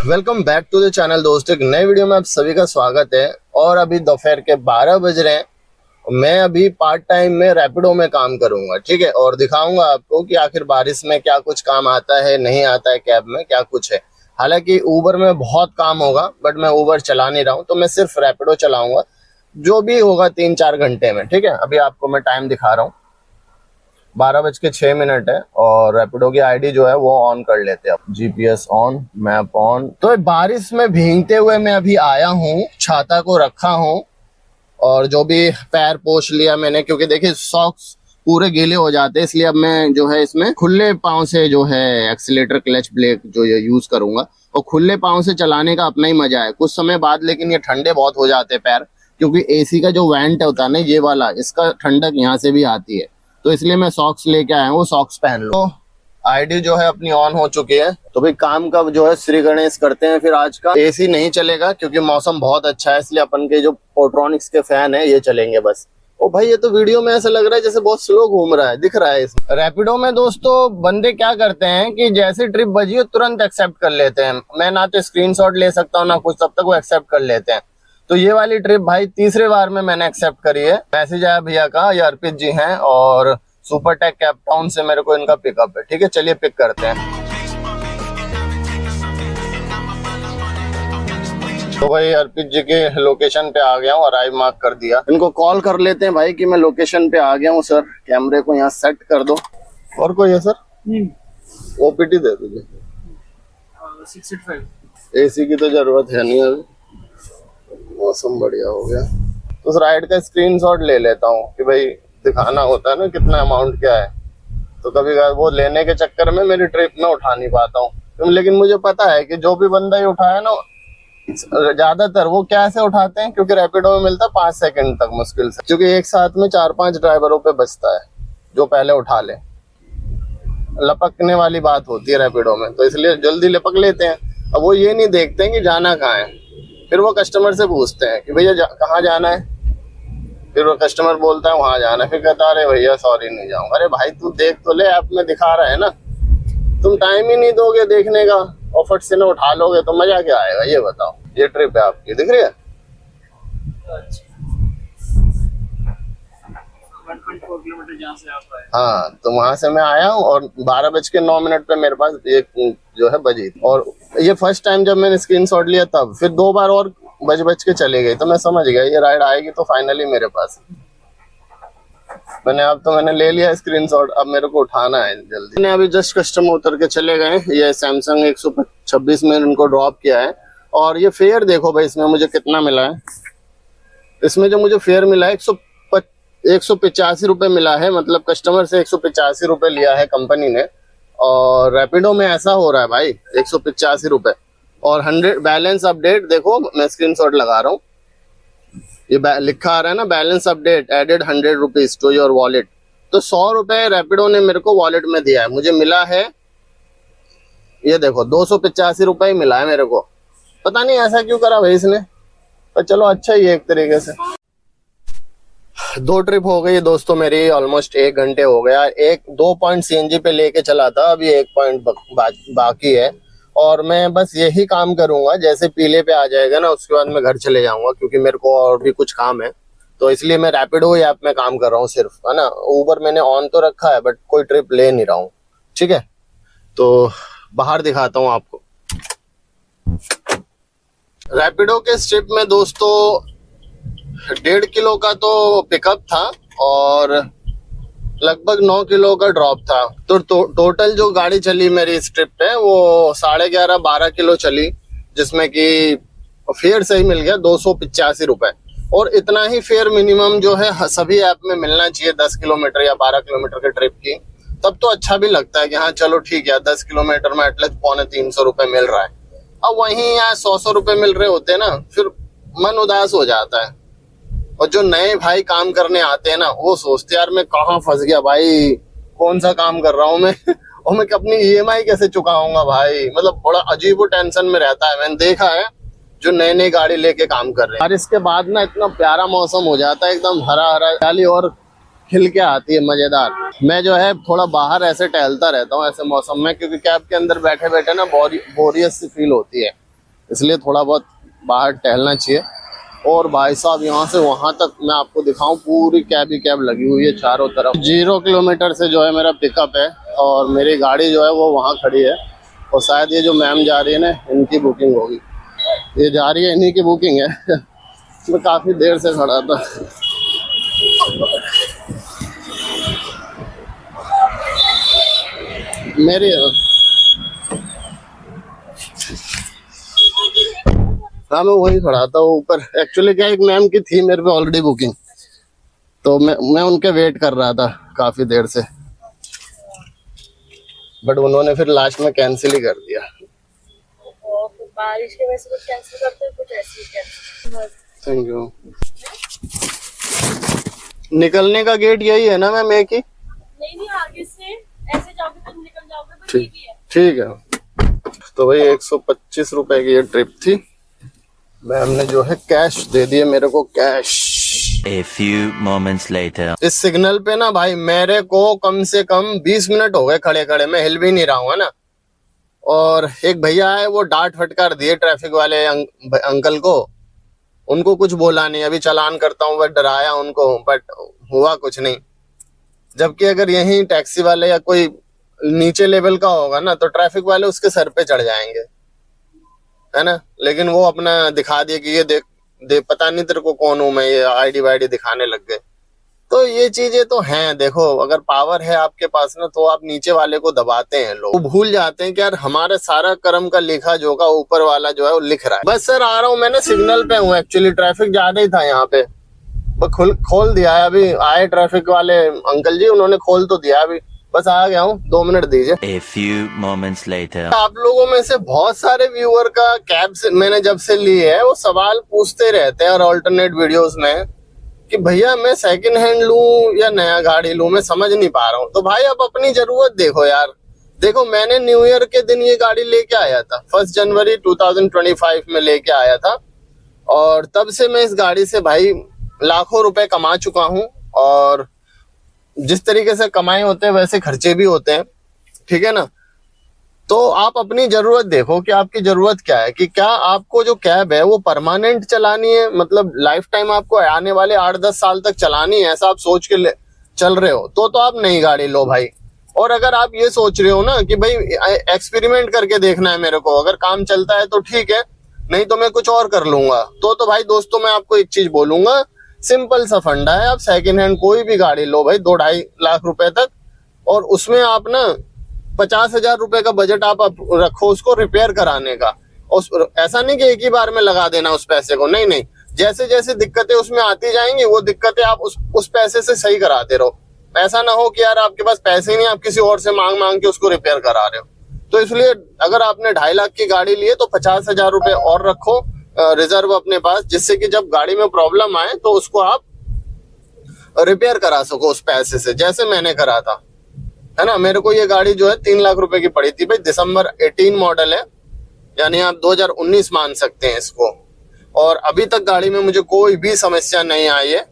Welcome back to the channel दोस्तों। एक नए वीडियो में आप सभी का स्वागत है। और अभी दोपहर के 12 बज रहे हैं। मैं अभी पार्ट टाइम में रैपिडो में काम करूंगा, ठीक है। और दिखाऊंगा आपको कि आखिर बारिश में क्या कुछ काम आता है, नहीं आता है, कैब में क्या कुछ है। हालांकि ऊबर में बहुत काम होगा, बट मैं ऊबर चला नहीं रहा हूँ, तो मैं सिर्फ रैपिडो चलाऊंगा, जो भी होगा 3-4 घंटे में, ठीक है। अभी आपको मैं टाइम दिखा रहा हूँ, 12:06 है। और रैपिडो की आईडी जो है वो ऑन कर लेते हैं। GPS on, map on. तो बारिश में भीगते हुए मैं अभी आया हूँ, छाता को रखा हूँ और जो भी पैर पोंछ लिया मैंने, क्योंकि देखिए सॉक्स पूरे गीले हो जाते हैं, इसलिए अब मैं जो है इसमें खुले पांव से जो है एक्सीलेटर, क्लच, ब्रेक जो ये यूज करूंगा। और खुले पांव से चलाने का अपना ही मजा है कुछ समय बाद, लेकिन ये ठंडे बहुत हो जाते हैं पैर, क्योंकि एसी का जो वेंट होता है ना ये वाला, इसका ठंडक यहाँ से भी आती है। तो इसलिए मैं सॉक्स लेके आया हूँ, सॉक्स पहन लो। तो आईडी जो है अपनी ऑन हो चुकी है। तो भाई काम का जो है श्री गणेश करते हैं फिर आज का। एसी नहीं चलेगा क्योंकि मौसम बहुत अच्छा है, इसलिए अपन के जो पोट्रॉनिक्स के फैन है ये चलेंगे बस। ओ भाई, ये तो वीडियो में ऐसा लग रहा है जैसे बहुत स्लो घूम रहा है, दिख रहा है इसमें। रैपिडो में दोस्तों बंदे क्या करते हैं कि जैसे ट्रिप बजी हो तुरंत एक्सेप्ट कर लेते हैं। मैं ना तो स्क्रीनशॉट ले सकता हूँ ना कुछ, तब तक वो एक्सेप्ट कर लेते हैं। तो ये वाली ट्रिप भाई तीसरे बार में मैंने एक्सेप्ट करी है। मैसेज आया भैया का, ये अर्पित जी हैं और सुपर टेक कैप टाउन से मेरे को इनका पिकअप है, ठीक है। चलिए पिक करते हैं। तो भाई अर्पित जी के लोकेशन पे आ गया हूँ, अराइव मार्क कर दिया। इनको कॉल कर लेते हैं भाई कि मैं लोकेशन पे आ गया हूँ सर, कैमरे को यहाँ सेट कर दो। और कोई है सर? ओपीटी दे दीजिए। 685। एसी की तो जरूरत है नहीं, अभी मौसम बढ़िया हो गया। तो उस राइड का स्क्रीनशॉट ले लेता हूँ कि भाई दिखाना होता है ना कितना अमाउंट क्या है। तो कभी वो लेने के चक्कर में मेरी ट्रिप में उठा नहीं पाता हूँ। लेकिन मुझे पता है कि जो भी बंदा ही उठाया ना, ज्यादातर वो कैसे उठाते हैं, क्योंकि रैपिडो में मिलता है 5 सेकंड तक मुश्किल से, क्योंकि एक साथ में 4-5 ड्राइवरों पे बचता है जो पहले उठा ले। लपकने वाली बात होती है रैपिडो में, तो इसलिए जल्दी लपक लेते हैं। अब वो ये नहीं देखते हैं कि जाना कहाँ है। फिर वो कस्टमर से पूछते हैं कि भैया कहाँ जाना है। फिर वो कस्टमर बोलता है वहां जाना है। फिर कहता है अरे भैया सॉरी नहीं जाऊंगा। अरे भाई तू देख तो ले, ऐप में दिखा रहा है ना। तुम टाइम ही नहीं दोगे देखने का और फट से ना उठा लोगे तो मजा क्या आएगा, ये बताओ। ये ट्रिप है आपकी, दिख रही है? 1.4 किलोमीटर जहाँ से आप आए। हाँ, तो वहां से मैं आया हूँ और 12:09 पे मेरे पास एक जो है बजी। और ये फर्स्ट टाइम जब मैंने स्क्रीनशॉट लिया तब, फिर 2 बार और बज के चले गई। तो मैं समझ गया ये राइड आएगी तो फाइनली मेरे पास। मैंने ले लिया स्क्रीनशॉट, अब मेरे को उठाना है जल्दी। मैंने अभी जस्ट कस्टमर उतर के चले गए। ये सैमसंग 126 में इनको ड्रॉप किया है। और ये फेयर देखो भाई, इसमें मुझे कितना मिला है। इसमें जो मुझे फेयर मिला है 185 रुपए मिला है। मतलब कस्टमर से 185 रुपए लिया है कंपनी ने। और रैपिडो में ऐसा हो रहा है भाई 185 रुपए। और 100 बैलेंस अपडेट, देखो मैं स्क्रीनशॉट लगा रहा हूँ, ये लिखा आ रहा है ना balance update added 100 rupees to your wallet. तो 100 रुपए रैपिडो ने मेरे को वॉलेट में दिया है। मुझे मिला है ये देखो 285 रुपए ही मिला है मेरे को। पता नहीं ऐसा क्यों करा भाई इसने, पर चलो अच्छा ही है एक तरीके से। 2 ट्रिप हो गई दोस्तों मेरी, ऑलमोस्ट 1 घंटे हो गया। 2 पॉइंट सीएनजी पे लेके चला था, अभी 1 पॉइंट बाकी है। और मैं बस यही काम करूंगा, जैसे पीले पे आ जाएगा ना उसके बाद मैं घर चले जाऊंगा, क्योंकि मेरे को और भी कुछ काम है। तो इसलिए मैं रैपिडो ऐप में काम कर रहा हूँ सिर्फ, है ना। ऊबर मैंने ऑन तो रखा है बट कोई ट्रिप ले नहीं रहा हूँ, ठीक है। तो बाहर दिखाता हूँ आपको। रैपिडो के स्ट्रिप में दोस्तों 1.5 किलो का तो पिकअप था और लगभग 9 किलो का ड्रॉप था। तो टोटल जो गाड़ी चली मेरी इस ट्रिप पे वो 11.5-12 किलो चली, जिसमें कि फेयर सही मिल गया 285 रुपए। और इतना ही फेयर मिनिमम जो है सभी ऐप में मिलना चाहिए 10 किलोमीटर या 12 किलोमीटर के ट्रिप की। तब तो अच्छा भी लगता है कि हाँ चलो ठीक है 10 किलोमीटर में एटलीस्ट 250-300 रुपए मिल रहा है। अब वहीं यहाँ 100 रुपए मिल रहे होते हैं ना, फिर मन उदास हो जाता है। और जो नए भाई काम करने आते हैं ना, वो सोचते यार मैं कहाँ फंस गया भाई, कौन सा काम कर रहा हूँ मैं और मैं अपनी ईएमआई कैसे चुकाऊंगा भाई। मतलब बड़ा अजीब टेंशन में रहता है। मैंने देखा है जो नई गाड़ी लेके काम कर रहे हैं। और इसके बाद ना इतना प्यारा मौसम हो जाता है, एकदम हरा हरा डाली और खिल के आती है, मजेदार। मैं जो है थोड़ा बाहर ऐसे टहलता रहता हूँ ऐसे मौसम में, क्योंकि कैब के अंदर बैठे बैठे ना बोरियत सी फील होती है। इसलिए थोड़ा बहुत बाहर टहलना चाहिए। और भाई साहब यहाँ से वहाँ तक मैं आपको दिखाऊं, पूरी कैब ही कैब लगी हुई है चारों तरफ। 0 किलोमीटर से जो है मेरा पिकअप है और मेरी गाड़ी जो है वो वहाँ खड़ी है। और शायद ये जो मैम जा रही है ना, इनकी बुकिंग होगी, ये जा रही है, इन्हीं की बुकिंग है। मैं काफ़ी देर से खड़ा था। मेरी हाँ, मैं वही खड़ा था ऊपर। एक्चुअली क्या, एक मैम की थी मेरे पे ऑलरेडी बुकिंग, तो मैं उनके वेट कर रहा था काफी देर से, बट उन्होंने फिर लास्ट में कैंसिल ही कर दिया। बारिश की वजह से कुछ कैंसिल करते हैं, कुछ ऐसे ही कैंसिल। Thank you. निकलने का गेट यही है ना मैम, एक ही? नहीं, आगे से ऐसे जाओगे तो निकल जाओगे, बस यही है। ठीक है। तो भाई 125 रुपए की ये ट्रिप थी। मैम ने जो है कैश दे दिए मेरे को, cash. A few moments later. इस सिग्नल पे ना भाई मेरे को कम से कम 20 मिनट हो गए खड़े खड़े, मैं हिल भी नहीं रहा हूँ, है ना। और एक भैया है, वो डांट फटकार दिए ट्रैफिक वाले अंकल को, उनको कुछ बोला नहीं, अभी चालान करता हूँ, बट डराया उनको, बट हुआ कुछ नहीं। जबकि अगर यही टैक्सी वाले या कोई नीचे लेवल का होगा ना, तो ट्रैफिक वाले उसके सर पे चढ़ जाएंगे, है ना। लेकिन वो अपना दिखा दिए कि ये देख पता नहीं तेरे को कौन हूं मैं, ये आईडी वाईडी दिखाने लग गए। तो ये चीजें तो हैं। देखो, अगर पावर है आपके पास ना, तो आप नीचे वाले को दबाते हैं। लोग भूल जाते हैं कि यार हमारे सारा कर्म का लिखा जोखा ऊपर वाला जो है वो लिख रहा है। बस सर आ रहा हूँ, मैंने सिग्नल पे हूँ, एक्चुअली ट्रैफिक ज्यादा ही था यहाँ पे, खोल दिया है। अभी आए ट्रैफिक वाले अंकल जी, उन्होंने खोल तो दिया, अभी बस आ गया हूँ, 2 मिनट दीजिए। A few moments later. आप लोगों में से बहुत सारे व्यूअर का कैब से मैंने जब से ली है, वो सवाल पूछते रहते हैं और अल्टरनेट वीडियोस में कि भैया मैं सेकंड हैंड लूं या नया गाड़ी लूं, मैं समझ नहीं पा रहा हूं। तो भाई आप अपनी जरूरत देखो यार। देखो, मैंने न्यू ईयर के दिन ये गाड़ी लेके आया था, 1 जनवरी 2025 में लेके आया था, और तब से मैं इस गाड़ी से भाई लाखों रुपए कमा चुका हूं। और जिस तरीके से कमाए होते हैं वैसे खर्चे भी होते हैं, ठीक है ना। तो आप अपनी जरूरत देखो कि आपकी जरूरत क्या है, कि क्या आपको जो कैब है वो परमानेंट चलानी है, मतलब लाइफ टाइम आपको आने वाले 8-10 साल तक चलानी है, ऐसा आप सोच के चल रहे हो, तो आप नई गाड़ी लो भाई। और अगर आप ये सोच रहे हो ना कि भाई एक्सपेरिमेंट करके देखना है मेरे को, अगर काम चलता है तो ठीक है, नहीं तो मैं कुछ और कर लूंगा, तो भाई दोस्तों मैं आपको एक चीज बोलूंगा, सिंपल सा फंडा है, आप सेकंड हैंड कोई भी गाड़ी लो भाई 2-2.5 लाख रुपए तक, और उसमें आप ना 50,000 रुपए का बजट आप रखो उसको रिपेयर कराने का। ऐसा नहीं कि एक ही बार में लगा देना उस पैसे को, नहीं, जैसे जैसे दिक्कतें उसमें आती जाएंगी, वो दिक्कतें आप उस पैसे से सही कराते रहो। ऐसा ना हो कि यार आपके पास पैसे ही नहीं, आप किसी और से मांग के उसको रिपेयर करा रहे हो। तो इसलिए अगर आपने 2.5 लाख की गाड़ी ली है तो 50,000 रुपए और रखो रिजर्व अपने पास, जिससे कि जब गाड़ी में प्रॉब्लम आए तो उसको आप रिपेयर करा सको उस पैसे से, जैसे मैंने करा था, है ना। मेरे को ये गाड़ी जो है 3 लाख रुपए की पड़ी थी भाई, दिसंबर 18 मॉडल है, यानी आप 2019 मान सकते हैं इसको। और अभी तक गाड़ी में मुझे कोई भी समस्या नहीं आई है,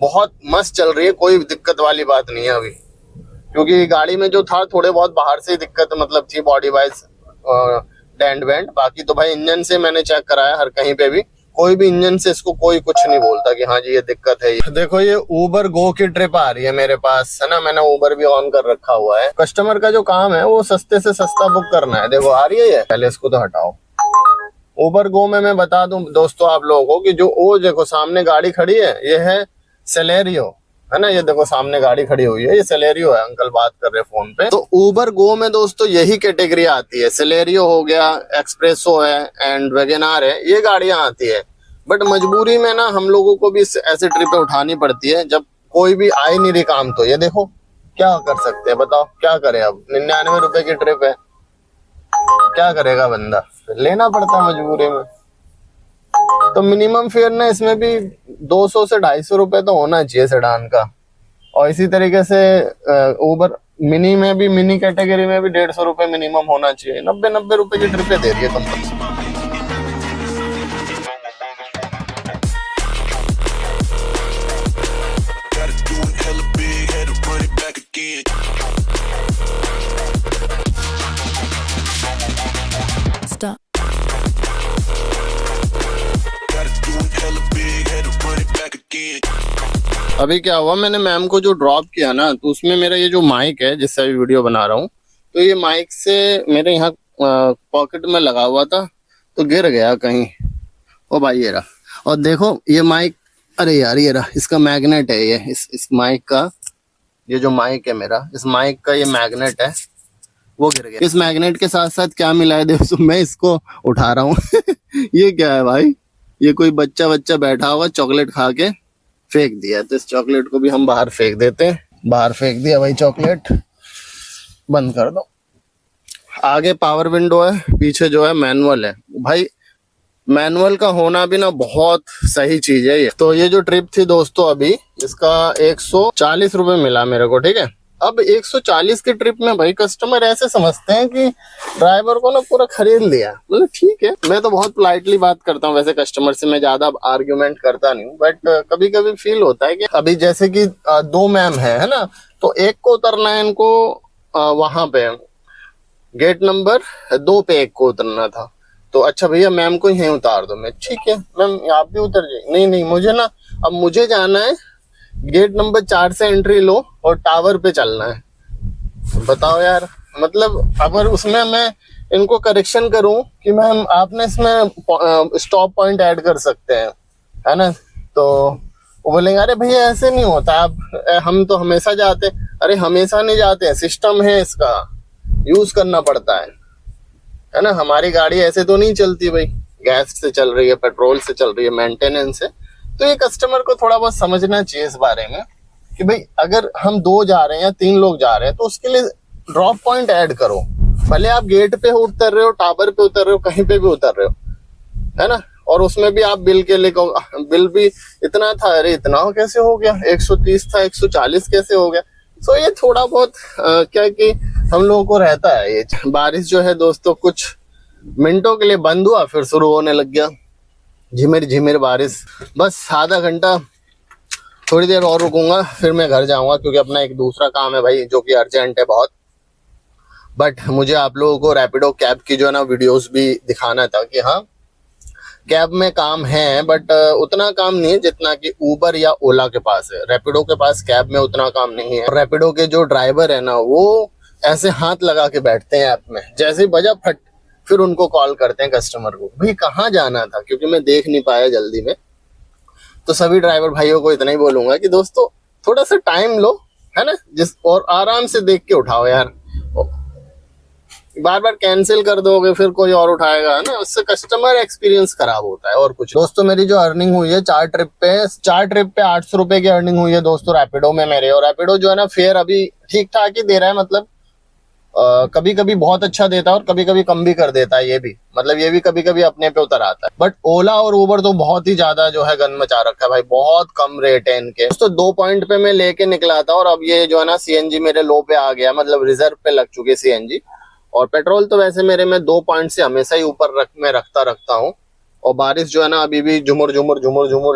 बहुत मस्त चल रही है, कोई दिक्कत वाली बात नहीं है अभी। क्योंकि गाड़ी में जो था थोड़े बहुत बाहर से दिक्कत मतलब थी, बॉडी वाइज डेंट वेंट, बाकी तो भाई इंजन से मैंने चेक कराया हर कहीं पे भी, कोई भी इंजन से इसको कोई कुछ नहीं बोलता कि हाँ जी ये दिक्कत है। देखो ये उबर गो की ट्रिप आ रही है मेरे पास, है ना, मैंने उबर भी ऑन कर रखा हुआ है। कस्टमर का जो काम है वो सस्ते से सस्ता बुक करना है। देखो आ रही है ये, पहले इसको तो हटाओ। उबर गो में मैं बता दूं दोस्तों आप लोगों को कि जो वो देखो सामने गाड़ी खड़ी है, ये है सेलेरियो, है ना। ये देखो सामने गाड़ी खड़ी हुई है, ये सेलेरियो है, अंकल बात कर रहे फोन पे। तो उबर गो में दोस्तों यही कैटेगरी आती है, सेलेरियो हो गया, एक्सप्रेसो है एंड वैगनआर है, ये गाड़ियां आती है। बट मजबूरी में ना हम लोगों को भी ऐसे ट्रिपें उठानी पड़ती है जब कोई भी आ ही नहीं रही काम। तो ये देखो क्या कर सकते हैं, बताओ क्या करे। अब 99 रुपए की ट्रिप है, क्या करेगा बंदा, लेना पड़ता है मजबूरी में। तो मिनिमम फेयर ना इसमें भी 200 से 250 रुपए तो होना चाहिए सेडान का। और इसी तरीके से उबर मिनी में भी, मिनी कैटेगरी में भी 150 रुपए मिनिमम होना चाहिए। 90 रुपए की ट्रिपें दे रही है कंपनी। Stop. अभी क्या हुआ, मैंने मैम को जो ड्रॉप किया ना, तो उसमें मेरा ये जो माइक है जिससे अभी वीडियो बना रहा हूँ, तो ये माइक से मेरे यहाँ पॉकेट में लगा हुआ था तो गिर गया कहीं। ओ भाई ये रहा, और देखो ये माइक, अरे यार ये रहा, इसका मैग्नेट है ये, इस माइक का, ये जो माइक है मेरा, इस माइक का ये मैग्नेट है, वो गिर गया। इस मैग्नेट के साथ साथ क्या मिला है देखो, मैं इसको उठा रहा हूँ ये क्या है भाई, ये कोई बच्चा बैठा हुआ चॉकलेट खा के फेंक दिया, तो इस चॉकलेट को भी हम बाहर फेंक देते हैं। बाहर फेंक दिया भाई चॉकलेट, बंद कर दो। आगे पावर विंडो है, पीछे जो है मैनुअल है। भाई मैनुअल का होना भी ना बहुत सही चीज है ये। तो ये जो ट्रिप थी दोस्तों, अभी इसका 140 रुपए मिला मेरे को, ठीक है। अब 140 की ट्रिप में भाई कस्टमर ऐसे समझते हैं कि ड्राइवर को ना पूरा खरीद लिया। मतलब ठीक है, मैं तो बहुत पोलाइटली बात करता हूँ वैसे कस्टमर से, मैं ज्यादा आर्ग्यूमेंट करता नहीं हूँ, बट कभी कभी फील होता है कि अभी जैसे कि 2 मैम है ना, तो एक को उतरना है इनको वहां पे गेट नंबर 2 पे, एक को उतरना था। तो अच्छा भैया मैम को यहीं उतार दो। मैं ठीक है मैम आप भी उतर जाइए। नहीं मुझे ना, अब मुझे जाना है गेट नंबर 4 से एंट्री लो और टावर पे चलना है। बताओ यार, मतलब अगर उसमें मैं इनको करेक्शन करूं कि मैम आपने इसमें स्टॉप पॉइंट ऐड कर सकते हैं, है ना, तो वो बोलेंगे अरे भैया ऐसे नहीं होता, आप हम तो हमेशा जाते। अरे हमेशा नहीं जाते हैं, सिस्टम है इसका, यूज करना पड़ता है ना। हमारी गाड़ी ऐसे तो नहीं चलती भाई, गैस से चल रही है, पेट्रोल से चल रही है, मेंटेनेंस है। तो ये कस्टमर को थोड़ा बहुत समझना चाहिए इस बारे में कि भाई अगर हम 2 जा रहे हैं या 3 लोग जा रहे हैं तो उसके लिए ड्रॉप पॉइंट ऐड करो। भले आप गेट पे उतर रहे हो, टावर पे उतर रहे हो, कहीं पे भी उतर रहे हो, है ना। और उसमें भी आप बिल के लिए, बिल भी इतना था, अरे इतना कैसे हो गया, 130 था 140 कैसे हो गया। सो ये थोड़ा बहुत क्या कि हम लोगों को रहता है। ये बारिश जो है दोस्तों कुछ मिनटों के लिए बंद हुआ, फिर शुरू होने लग गया झिमिर झिमिर बारिश। बस आधा घंटा थोड़ी देर और रुकूंगा, फिर मैं घर जाऊंगा, क्योंकि अपना एक दूसरा काम है भाई जो कि अर्जेंट है बहुत। बट मुझे आप लोगों को रैपिडो कैब की जो है ना वीडियोस भी दिखाना था कि हाँ कैब में काम है, बट उतना काम नहीं है जितना कि उबर या ओला के पास है। रैपिडो के पास कैब में उतना काम नहीं है। रैपिडो के जो ड्राइवर है ना, वो ऐसे हाथ लगा के बैठते हैं ऐप में, जैसे बजा फट फिर उनको कॉल करते हैं कस्टमर को, भाई कहाँ जाना था, क्योंकि मैं देख नहीं पाया जल्दी में। तो सभी ड्राइवर भाइयों को इतना ही बोलूंगा कि दोस्तों थोड़ा सा टाइम लो, है ना, और आराम से देख के उठाओ यार। बार बार कैंसिल कर दोगे फिर कोई और उठाएगा, है ना, उससे कस्टमर एक्सपीरियंस खराब होता है और कुछ। दोस्तों मेरी जो अर्निंग हुई है 4 ट्रिप पे 800 रुपए की अर्निंग हुई है दोस्तों रैपिडो में मेरे। और रैपिडो जो है ना फेयर अभी ठीक ठाक ही दे रहा है, मतलब कभी कभी बहुत अच्छा देता है और कभी कभी कम भी कर देता है। ये भी मतलब ये भी कभी कभी अपने पे उतर आता है। बट ओला और उबर तो बहुत ही ज्यादा जो है गन मचा रखा है भाई, बहुत कम रेट है इनके। दोस्तों 2 पॉइंट पे मैं लेके निकला था और अब ये जो है ना सीएनजी मेरे लो पे आ गया, मतलब रिजर्व पे लग चुकी है सीएनजी। और पेट्रोल तो वैसे मेरे में 2 पॉइंट से हमेशा ही ऊपर मैं रखता हूँ। और बारिश जो है ना अभी भी झुमुर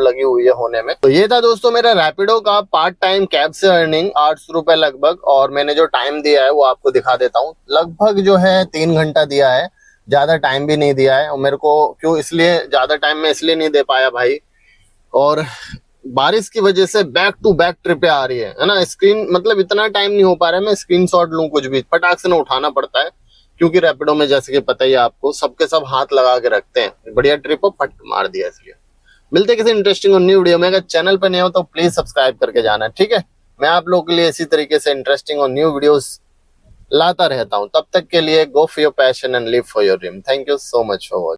लगी हुई है होने में। तो ये था दोस्तों मेरा रैपिडो का पार्ट टाइम कैब से अर्निंग 800 रुपए लगभग। और मैंने जो टाइम दिया है वो आपको दिखा देता हूँ, लगभग जो है 3 घंटा दिया है, ज्यादा टाइम भी नहीं दिया है। और मेरे को क्यों इसलिए ज्यादा टाइम में इसलिए नहीं दे पाया भाई, और बारिश की वजह से बैक टू बैक ट्रिपें आ रही है ना। स्क्रीन मतलब इतना टाइम नहीं हो पा रहा है मैं स्क्रीनशॉट लूं, कुछ भी फटाक से ना उठाना पड़ता है, क्योंकि रैपिडो में जैसे कि पता ही है आपको सबके सब हाथ लगा के रखते हैं। बढ़िया ट्रिप हो फट मार दिया इसलिए। मिलते किसी इंटरेस्टिंग और न्यू वीडियो में। अगर चैनल पर नहीं हो तो प्लीज सब्सक्राइब करके जाना, ठीक है। मैं आप लोगों के लिए इसी तरीके से इंटरेस्टिंग और न्यू वीडियोस लाता रहता हूं। तब तक के लिए go for your passion and live for your dream. Thank you so much for watching.